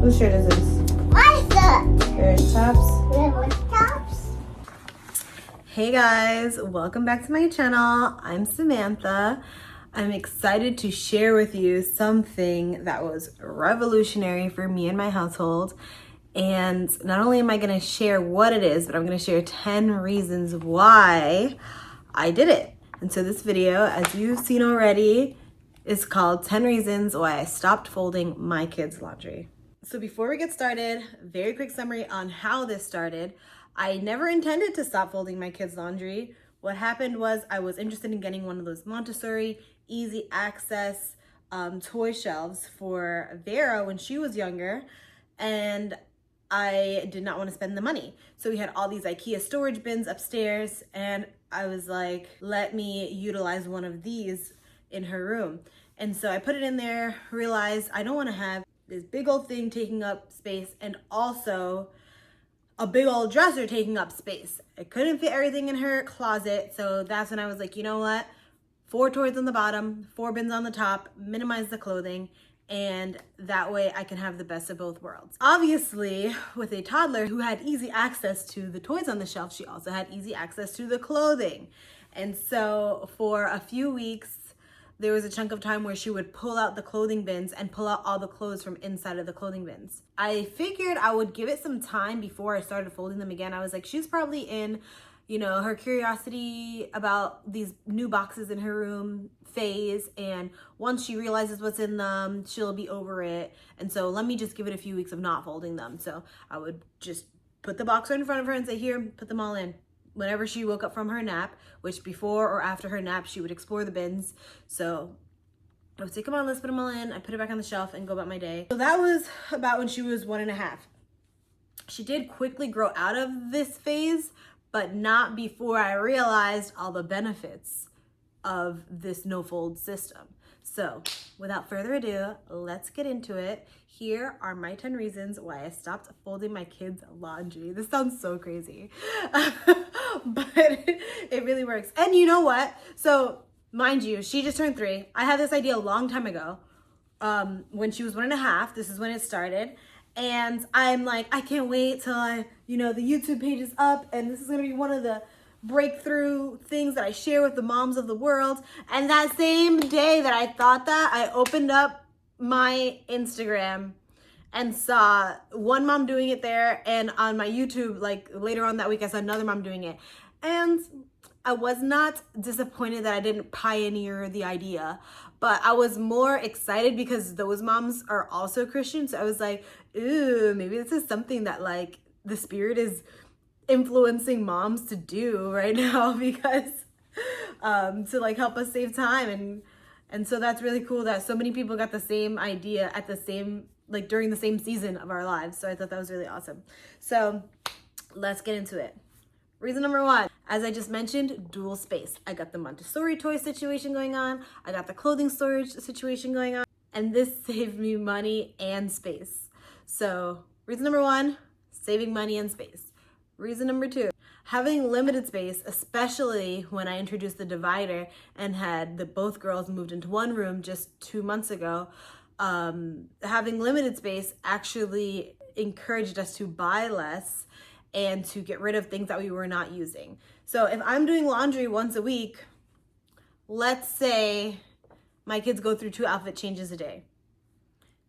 Whose shirt is this? My shirt. There's tops. There's tops. Hey guys, welcome back to my channel. I'm Samantha. I'm excited to share with you something that was revolutionary for me and my household. And not only am I going to share what it is, but I'm going to share 10 reasons why I did it. And so this video, as you've seen already, is called 10 Reasons Why I Stopped Folding My Kids' Laundry. So before we get started, very quick summary on how this started. I never intended to stop folding my kids' laundry. What happened was I was interested in getting one of those Montessori easy access toy shelves for Vera when she was younger, and I did not want to spend the money. So we had all these IKEA storage bins upstairs, and I was like, let me utilize one of these in her room. And so I put it in there, realized I don't want to have this big old thing taking up space and also a big old dresser taking up space. I couldn't fit everything in her closet, so that's when I was like, you know what? 4 toys on the bottom, 4 bins on the top, minimize the clothing, and that way I can have the best of both worlds. Obviously, with a toddler who had easy access to the toys on the shelf, she also had easy access to the clothing. And so for a few weeks, there was a chunk of time where she would pull out the clothing bins and pull out all the clothes from inside of the clothing bins. I figured I would give it some time before I started folding them again. I was like, she's probably in, her curiosity about these new boxes in her room phase. And once she realizes what's in them, she'll be over it. And so let me just give it a few weeks of not folding them. So I would just put the box right in front of her and say, here, put them all in. Whenever she woke up from her nap, which before or after her nap, she would explore the bins. So I would say, come on, let's put them all in. I put it back on the shelf and go about my day. So that was about when she was 1.5. She did quickly grow out of this phase, but not before I realized all the benefits of this no-fold system. So without further ado, let's get into it. Here are my 10 reasons why I stopped folding my kids' laundry. This sounds so crazy, but it really works. And you know what? So mind you, she just turned 3. I had this idea a long time ago. When she was 1.5, this is when it started. And I'm like, I can't wait till the YouTube page is up, and this is gonna be one of the breakthrough things that I share with the moms of the world. And that same day that I thought that, I opened up my Instagram and saw one mom doing it there, and on my YouTube, like later on that week, I saw another mom doing it. And I was not disappointed that I didn't pioneer the idea, but I was more excited because those moms are also Christian. So I was like, ooh, maybe this is something that like the Spirit is influencing moms to do right now, because to like help us save time. And so that's really cool that so many people got the same idea at the same, like during the same season of our lives. So I thought that was really awesome. So let's get into it. Reason number 1, as I just mentioned, dual space. I got the Montessori toy situation going on. I got the clothing storage situation going on, and this saved me money and space. So reason number 1, saving money and space. Reason number 2, having limited space, especially when I introduced the divider and had both girls moved into one room just 2 months ago. Having limited space actually encouraged us to buy less and to get rid of things that we were not using. So if I'm doing laundry once a week, let's say my kids go through 2 outfit changes a day,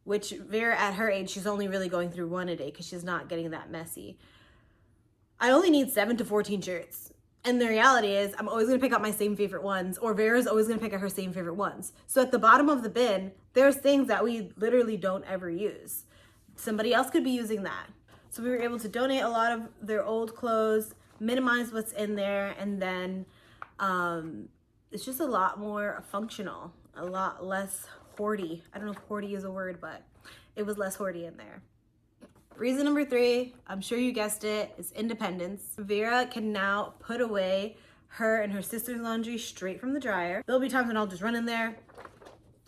which Vera at her age, she's only really going through 1 a day because she's not getting that messy. I only need 7 to 14 shirts. And the reality is I'm always gonna pick out my same favorite ones, or Vera's always gonna pick out her same favorite ones. So at the bottom of the bin, there's things that we literally don't ever use. Somebody else could be using that. So we were able to donate a lot of their old clothes, minimize what's in there, and then it's just a lot more functional, a lot less hoardy. I don't know if hoardy is a word, but it was less hoardy in there. Reason number 3, I'm sure you guessed it, is independence. Vera can now put away her and her sister's laundry straight from the dryer. There'll be times when I'll just run in there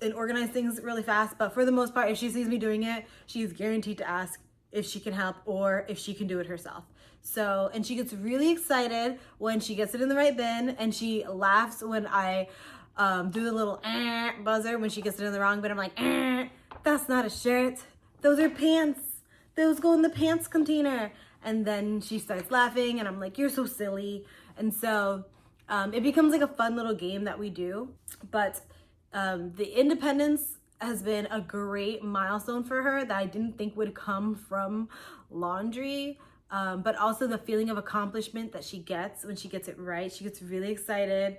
and organize things really fast, but for the most part, if she sees me doing it, she's guaranteed to ask if she can help or if she can do it herself. So, and she gets really excited when she gets it in the right bin, and she laughs when I do the little buzzer when she gets it in the wrong bin. I'm like, that's not a shirt, those are pants. those go in the pants container. And then she starts laughing and I'm like, you're so silly. And so it becomes like a fun little game that we do. But the independence has been a great milestone for her that I didn't think would come from laundry. But also the feeling of accomplishment that she gets when she gets it right. She gets really excited.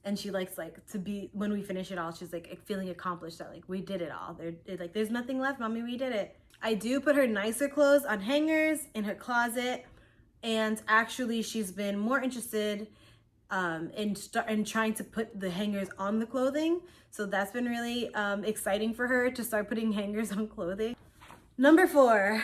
And she likes like to be, when we finish it all, she's like feeling accomplished that like we did it all. Like, there's nothing left, mommy, we did it. I do put her nicer clothes on hangers in her closet. And actually she's been more interested in trying to put the hangers on the clothing. So that's been really exciting for her to start putting hangers on clothing. Number 4,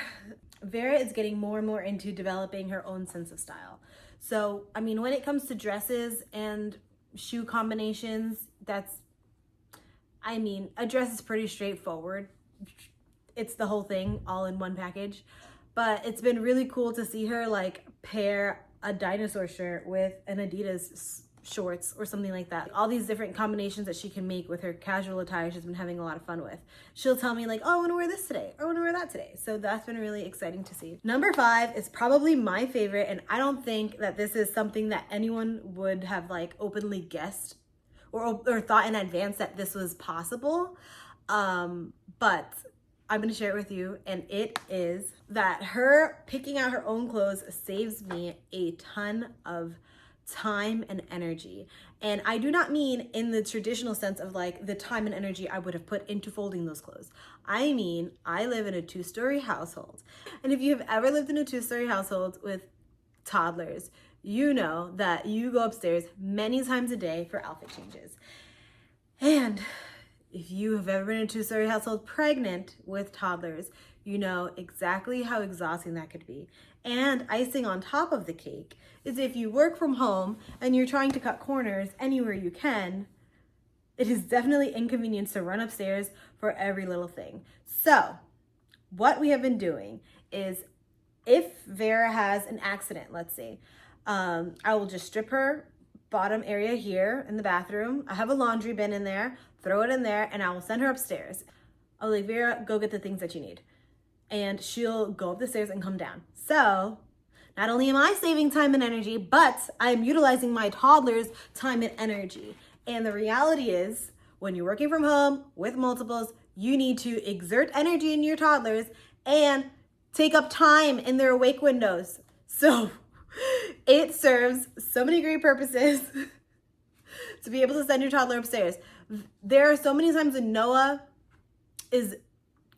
Vera is getting more and more into developing her own sense of style. So, I mean, when it comes to dresses and shoe combinations, a dress is pretty straightforward. It's the whole thing all in one package. But it's been really cool to see her like pair a dinosaur shirt with an Adidas shorts or something like that. All these different combinations that she can make with her casual attire, she's been having a lot of fun with. She'll tell me like, oh, I want to wear this today, or I want to wear that today. So that's been really exciting to see. Number 5 is probably my favorite, and I don't think that this is something that anyone would have like openly guessed or thought in advance that this was possible. But I'm gonna share it with you, and it is that her picking out her own clothes saves me a ton of time and energy. And I do not mean in the traditional sense of like the time and energy I would have put into folding those clothes. I mean, I live in a 2-story household. And if you have ever lived in a 2-story household with toddlers, you know that you go upstairs many times a day for outfit changes. And if you have ever been in a 2-story household pregnant with toddlers, you know exactly how exhausting that could be. And icing on top of the cake is if you work from home and you're trying to cut corners anywhere you can, it is definitely inconvenient to run upstairs for every little thing. So what we have been doing is, if Vera has an accident, let's say, I will just strip her bottom area here in the bathroom. I have a laundry bin in there, throw it in there, and I will send her upstairs. I'll be like, Vera, go get the things that you need. And she'll go up the stairs and come down. So not only am I saving time and energy, but I'm utilizing my toddler's time and energy. And the reality is, when you're working from home with multiples, you need to exert energy in your toddlers and take up time in their awake windows. So it serves so many great purposes to be able to send your toddler upstairs. There are so many times when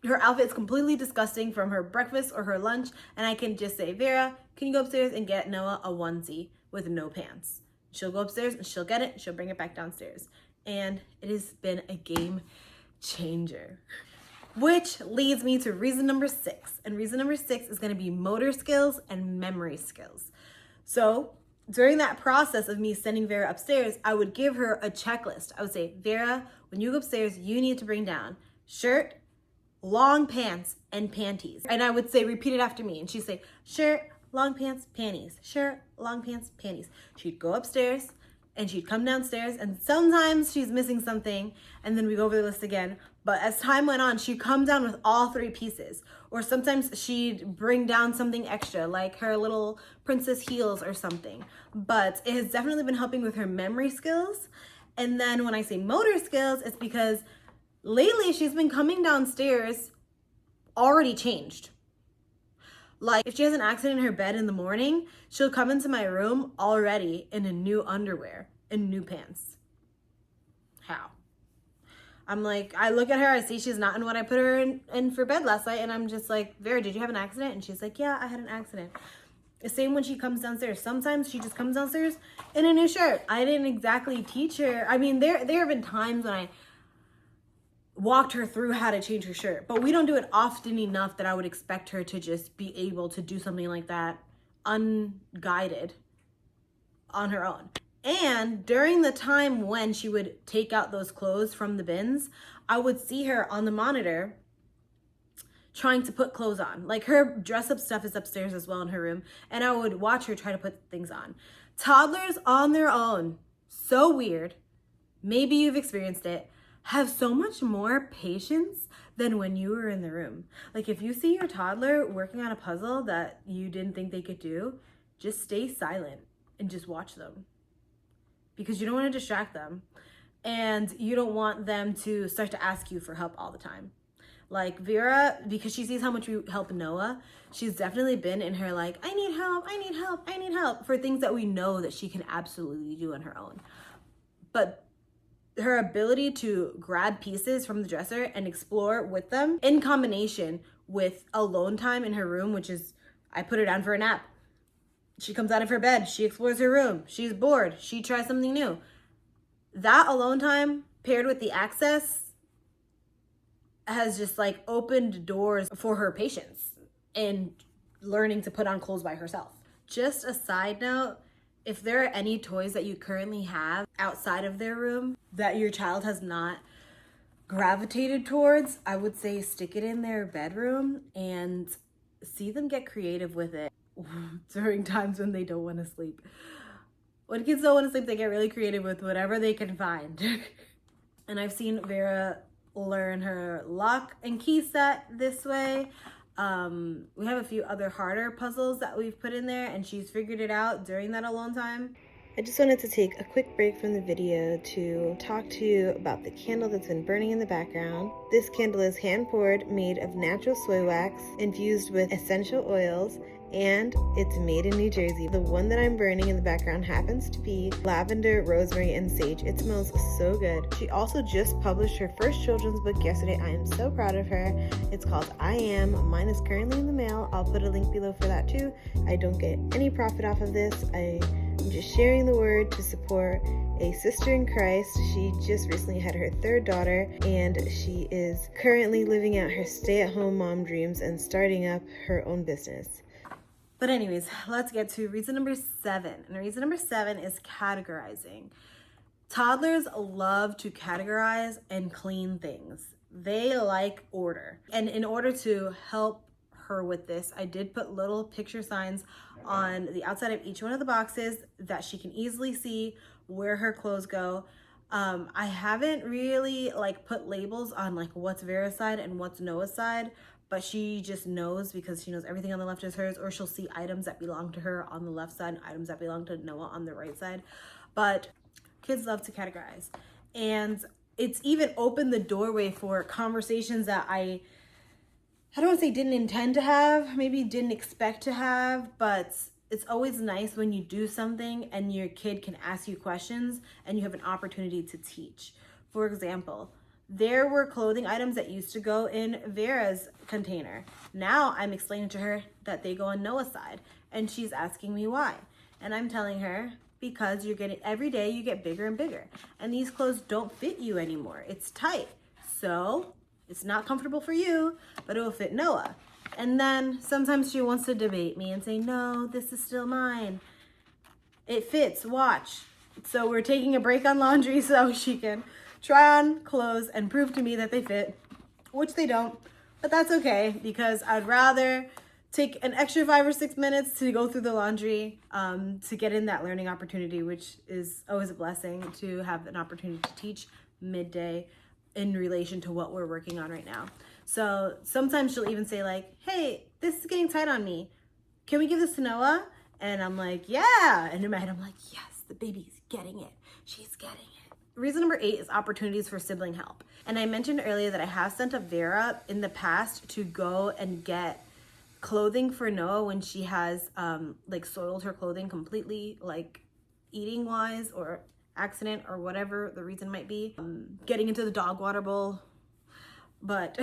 her outfit is completely disgusting from her breakfast or her lunch, and I can just say, Vera, can you go upstairs and get Noah a onesie with no pants? She'll go upstairs and she'll get it, and she'll bring it back downstairs. And it has been a game changer. Which leads me to reason number 6. And reason number 6 is going to be motor skills and memory skills. So during that process of me sending Vera upstairs, I would give her a checklist. I would say, Vera, when you go upstairs, you need to bring down shirt, long pants, and panties. And I would say, repeat it after me. And she'd say, shirt, long pants, panties, shirt, long pants, panties. She'd go upstairs and she'd come downstairs, and sometimes she's missing something, and then we go over the list again. But as time went on, she'd come down with all 3 pieces. Or sometimes she'd bring down something extra, like her little princess heels or something. But it has definitely been helping with her memory skills. And then when I say motor skills, it's because lately she's been coming downstairs already changed. Like, if she has an accident in her bed in the morning, she'll come into my room already in a new underwear and new pants. How? I'm like, I look at her, I see she's not in what I put her in for bed last night, and I'm just like, Vera, did you have an accident? And she's like, yeah, I had an accident. The same when she comes downstairs. Sometimes she just comes downstairs in a new shirt. I didn't exactly teach her. I mean, there have been times when I walked her through how to change her shirt, but we don't do it often enough that I would expect her to just be able to do something like that unguided on her own. And during the time when she would take out those clothes from the bins, I would see her on the monitor trying to put clothes on. Like, her dress up stuff is upstairs as well in her room, and I would watch her try to put things on. Toddlers on their own, so weird, maybe you've experienced it, have so much more patience than when you were in the room. Like if you see your toddler working on a puzzle that you didn't think they could do, just stay silent and just watch them, because you don't want to distract them and you don't want them to start to ask you for help all the time. Like Vera, because she sees how much we help Noah, she's definitely been in her like, I need help, I need help, I need help, for things that we know that she can absolutely do on her own. But her ability to grab pieces from the dresser and explore with them, in combination with alone time in her room, which is, I put her down for a nap. She comes out of her bed, she explores her room, she's bored, she tries something new. That alone time paired with the access has just like opened doors for her patience and learning to put on clothes by herself. Just a side note, if there are any toys that you currently have outside of their room that your child has not gravitated towards, I would say stick it in their bedroom and see them get creative with it during times when they don't want to sleep. When kids don't want to sleep, they get really creative with whatever they can find. And I've seen Vera learn her lock and key set this way. We have a few other harder puzzles that we've put in there, and she's figured it out during that alone time. I just wanted to take a quick break from the video to talk to you about the candle that's been burning in the background. This candle is hand poured, made of natural soy wax, infused with essential oils, and it's made in New Jersey. The one that I'm burning in the background happens to be lavender, rosemary, and sage. It smells so good. She also just published her first children's book yesterday. I am so proud of her. It's called I Am. Mine is currently in the mail. I'll put a link below for that too. I don't get any profit off of this. I'm just sharing the word to support a sister in Christ. She just recently had her third daughter, and she is currently living out her stay-at-home mom dreams and starting up her own business. But anyways, let's get to reason number 7. And reason number 7 is categorizing. Toddlers love to categorize and clean things. They like order. And in order to help her with this, I did put little picture signs on the outside of each one of the boxes that she can easily see where her clothes go. I haven't really put labels on what's Vera's side and what's Noah's side, but she just knows, because she knows everything on the left is hers, or she'll see items that belong to her on the left side and items that belong to Noah on the right side. But kids love to categorize. And it's even opened the doorway for conversations that I don't want to say didn't intend to have, maybe didn't expect to have, but it's always nice when you do something and your kid can ask you questions and you have an opportunity to teach. For example, there were clothing items that used to go in Vera's container. Now I'm explaining to her that they go on Noah's side, and she's asking me why. And I'm telling her, because every day you get bigger and bigger, and these clothes don't fit you anymore. It's tight. So it's not comfortable for you, but it will fit Noah. And then sometimes she wants to debate me and say, no, this is still mine. It fits, watch. So we're taking a break on laundry so she can try on clothes and prove to me that they fit, which they don't, but that's okay, because I'd rather take an extra 5 or 6 minutes to go through the laundry to get in that learning opportunity, which is always a blessing to have an opportunity to teach midday in relation to what we're working on right now. So sometimes she'll even say hey, this is getting tight on me. Can we give this to Noah? And I'm like, yeah. And in my head, I'm like, yes, the baby's getting it. She's getting it. Reason number 8 is opportunities for sibling help. And I mentioned earlier that I have sent up Vera in the past to go and get clothing for Noah when she has soiled her clothing completely, eating wise or accident or whatever the reason might be, getting into the dog water bowl. But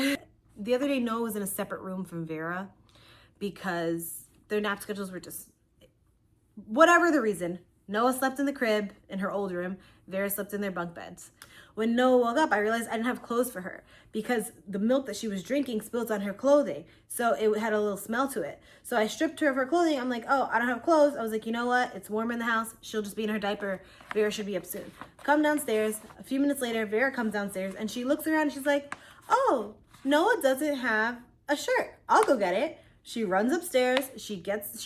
the other day Noah was in a separate room from Vera because their nap schedules were just, whatever the reason. Noah slept in the crib in her old room. Vera slept in their bunk beds. When Noah woke up, I realized I didn't have clothes for her because the milk that she was drinking spilled on her clothing. So it had a little smell to it. So I stripped her of her clothing. I'm like, oh, I don't have clothes. I was like, you know what? It's warm in the house. She'll just be in her diaper. Vera should be up soon. Come downstairs. A few minutes later, Vera comes downstairs and she looks around and she's like, oh, Noah doesn't have a shirt. I'll go get it. She runs upstairs. She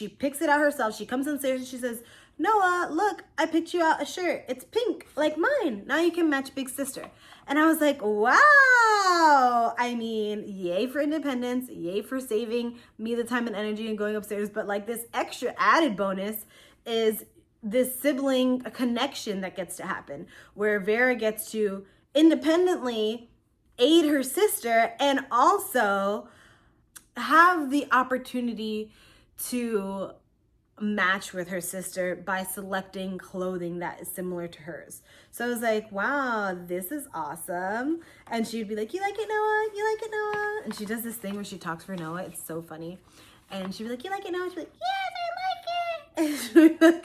picks it out herself. She comes downstairs and she says, Noah, look, I picked you out a shirt. It's pink, like mine. Now you can match big sister. And I was like, wow. I mean, yay for independence, yay for saving me the time and energy and going upstairs. But like this extra added bonus is this sibling connection that gets to happen where Vera gets to independently aid her sister and also have the opportunity to match with her sister by selecting clothing that is similar to hers. So I was like, wow, this is awesome. And she'd be like, you like it, Noah? You like it, Noah? And she does this thing where she talks for Noah. It's so funny. And she'd be like, you like it, Noah? She'd be like, yes, I like it. And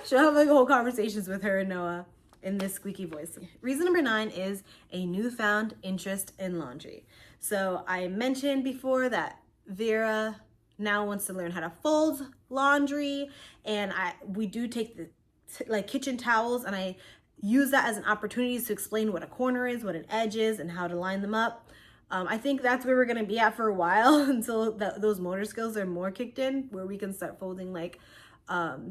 she'll have like whole conversations with her and Noah in this squeaky voice. Reason number 9 is a newfound interest in laundry. So I mentioned before that Vera now wants to learn how to fold laundry, and we do take the like kitchen towels, and I use that as an opportunity to explain what a corner is, what an edge is, and how to line them up. I think that's where we're gonna be at for a while until those motor skills are more kicked in, where we can start folding like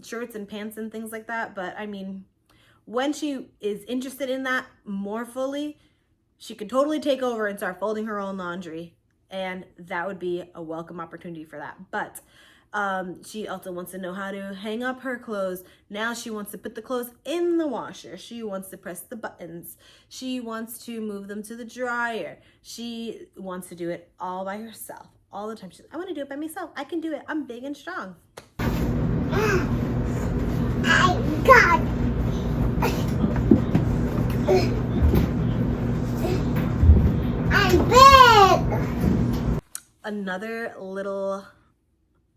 shirts and pants and things like that. But I mean, when she is interested in that more fully, she could totally take over and start folding her own laundry. And that would be a welcome opportunity for that. But she also wants to know how to hang up her clothes. Now she wants to put the clothes in the washer. She wants to press the buttons. She wants to move them to the dryer. She wants to do it all by herself all the time. She's like, I want to do it by myself. I can do it. I'm big and strong. I got I'm big. Another little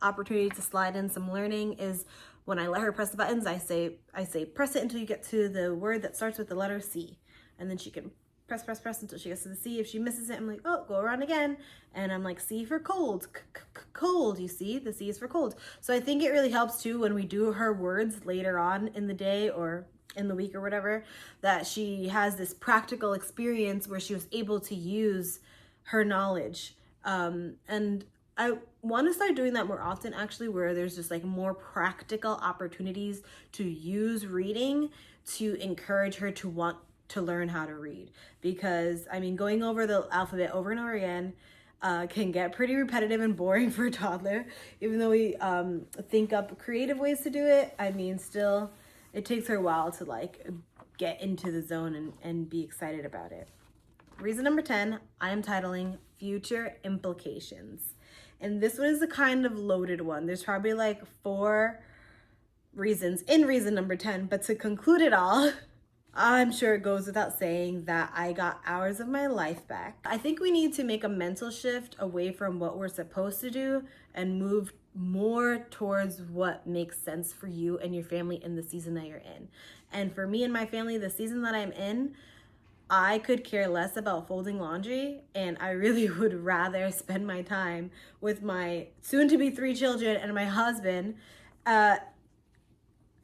opportunity to slide in some learning is when I let her press the buttons, I say press it until you get to the word that starts with the letter C, and then she can press until she gets to the C. If she misses it, I'm like, oh, go around again, and I'm like, C for cold, cold. You see, the C is for cold. So I think it really helps too when we do her words later on in the day or in the week or whatever, that she has this practical experience where she was able to use her knowledge. And I want to start doing that more often, actually, where there's just like more practical opportunities to use reading to encourage her to want to learn how to read. Because I mean, going over the alphabet over and over again can get pretty repetitive and boring for a toddler. Even though we think up creative ways to do it, I mean, still it takes her a while to like get into the zone and be excited about it. Reason number 10, I am titling Future Implications. And this one is a kind of loaded one. There's probably like 4 reasons in reason number 10, but to conclude it all, I'm sure it goes without saying that I got hours of my life back. I think we need to make a mental shift away from what we're supposed to do and move more towards what makes sense for you and your family in the season that you're in. And for me and my family, the season that I'm in, I could care less about folding laundry, and I really would rather spend my time with my soon-to-be 3 children and my husband out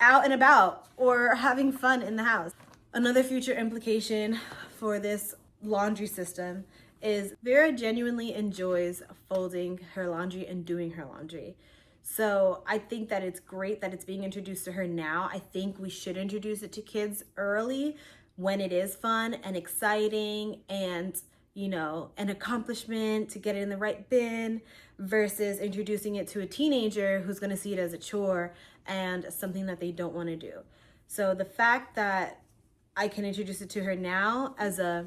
and about or having fun in the house. Another future implication for this laundry system is Vera genuinely enjoys folding her laundry and doing her laundry. So I think that it's great that it's being introduced to her now. I think we should introduce it to kids early when it is fun and exciting and, you know, an accomplishment to get it in the right bin versus introducing it to a teenager who's going to see it as a chore and something that they don't want to do. So the fact that I can introduce it to her now as a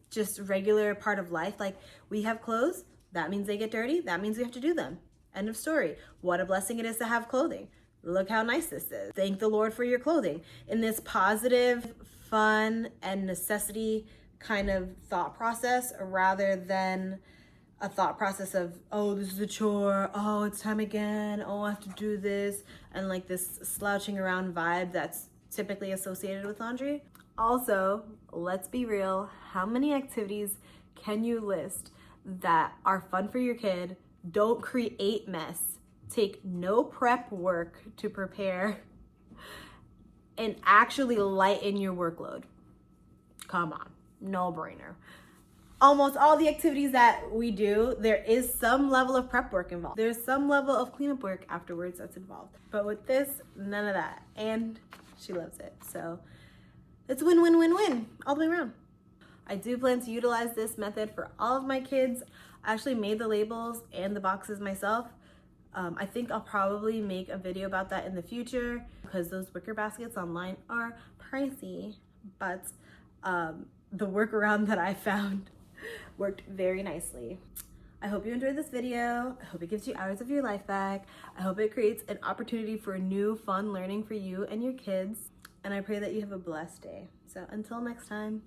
just regular part of life, like we have clothes, that means they get dirty, that means we have to do them. End of story. What a blessing it is to have clothing. Look how nice this is. Thank the Lord for your clothing. In this positive, fun, and necessity kind of thought process, rather than a thought process of, oh, this is a chore, oh, it's time again, oh, I have to do this, and like this slouching around vibe that's typically associated with laundry. Also, let's be real, how many activities can you list that are fun for your kid, don't create mess, take no prep work to prepare, and actually lighten your workload? Come on, no brainer. almost all the activities that we do, there is some level of prep work involved. There's some level of cleanup work afterwards that's involved. But with this, none of that. And she loves it. So it's win, win, win, win all the way around. I do plan to utilize this method for all of my kids. I actually made the labels and the boxes myself. I think I'll probably make a video about that in the future because those wicker baskets online are pricey, but the workaround that I found worked very nicely. I hope you enjoyed this video. I hope it gives you hours of your life back. I hope it creates an opportunity for new fun learning for you and your kids. And I pray that you have a blessed day. So until next time.